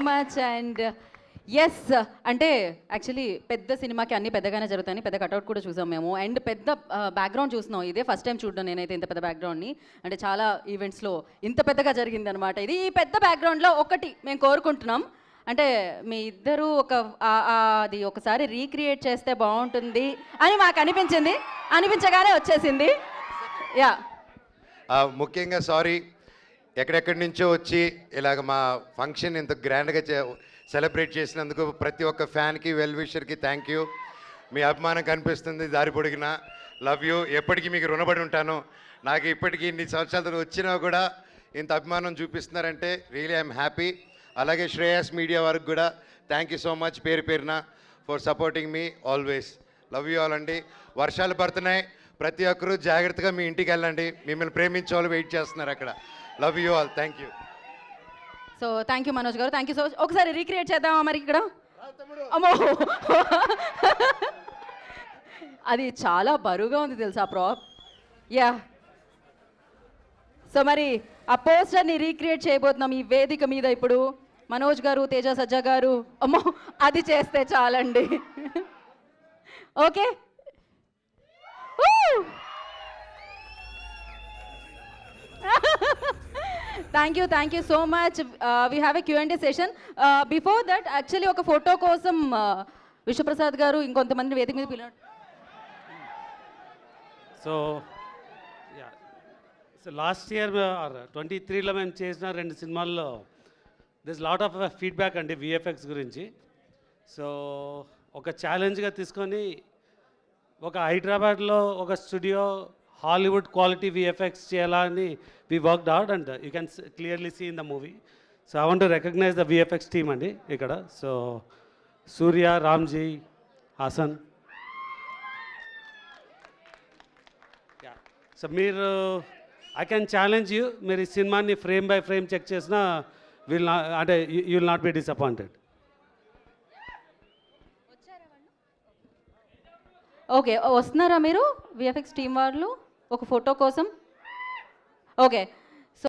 Much and yes అంటే actually పెద్ద సినిమాకి అన్ని పెద్దగానే జరుగుతాయని పెద్ద కట్అవుట్ కూడా చూసాం మేము అండ్ పెద్ద బ్యాక్గ్రౌండ్ చూస్తున్నాం. ఇదే ఫస్ట్ టైం చూడడం నేనైతే ఇంత పెద్ద బ్యాక్గ్రౌండ్ని. అంటే చాలా ఈవెంట్స్లో ఇంత పెద్దగా జరిగింది అనమాట ఇది. ఈ పెద్ద బ్యాక్గ్రౌండ్లో ఒకటి మేము కోరుకుంటున్నాం, అంటే మీ ఇద్దరు అది ఒకసారి రీక్రియేట్ చేస్తే బాగుంటుంది అని మాకు అనిపించింది, అనిపించగానే వచ్చేసింది. యా ముఖ్యంగా సారీ, ఎక్కడెక్కడి నుంచో వచ్చి ఇలాగ మా ఫంక్షన్ ఇంత గ్రాండ్గా సెలబ్రేట్ చేసినందుకు ప్రతి ఒక్క ఫ్యాన్కి వెల్ విషర్కి థ్యాంక్ యూ. మీ అభిమానం కనిపిస్తుంది దారి పొడిగిన. Love you. ఎప్పటికీ మీకు రుణపడి ఉంటాను. నాకు ఇప్పటికీ ఇన్ని సంవత్సరాలు వచ్చినా కూడా ఇంత అభిమానం చూపిస్తున్నారంటే రియలీ ఐఎమ్ హ్యాపీ. అలాగే శ్రేయస్ మీడియా వారికి కూడా థ్యాంక్ యూ సో మచ్ పేరు పేరున for supporting me always. Love you all అండి. వర్షాలు పడుతున్నాయి, ప్రతి ఒక్కరూ జాగ్రత్తగా మీ ఇంటికి వెళ్ళండి. మిమ్మల్ని ప్రేమించే వాళ్ళు వెయిట్ చేస్తున్నారు అక్కడ. Love you all. Thank you. So thank you Manoj గారు, థ్యాంక్ యూ సో మచ్. ఒకసారి రీక్రియేట్ చేద్దామా మరి ఇక్కడ? అమ్మో అది చాలా బరువుగా ఉంది తెలుసా ప్రాప్. యా సో మరి ఆ పోస్టర్ని రీక్రియేట్ చేయబోతున్నాం ఈ వేదిక మీద ఇప్పుడు. మనోజ్ గారు, తేజ సజ్జా గారు, అమ్మో అది చేస్తే చాలండి. Okay thank you so much. We have a Q&A session. Before that actually ఒక ఫోటో కోసం విశ్వప్రసాద్ గారు ఇంకొంతమంది వేదిక మీద పిల్లలు. సో లాస్ట్ ఇయర్ 23లో మేము చేసిన 2 సినిమాల్లో దిస్ లాట్ ఆఫ్ ఫీడ్బ్యాక్ అండి విఎఫ్ఎక్స్ గురించి. సో ఒక ఛాలెంజ్గా తీసుకొని ఒక హైదరాబాద్లో ఒక స్టూడియో హాలీవుడ్ క్వాలిటీ విఎఫ్ఎక్స్ చేయాలని we worked out and you can clearly see in the movie. So I want to recognize the VFX team అండి ఇక్కడ. సో సూర్య, రామ్జీ, హాసన్. సో మీరు ఐ కెన్ ఛాలెంజ్ యూ, మీరు ఈ సినిమాని ఫ్రేమ్ బై ఫ్రేమ్ చెక్ చేసినా అంటే you will not be disappointed. Okay వస్తున్నారా మీరు విఎఫ్ఎక్స్ టీం వాళ్ళు ఒక ఫోటో కోసం? ఓకే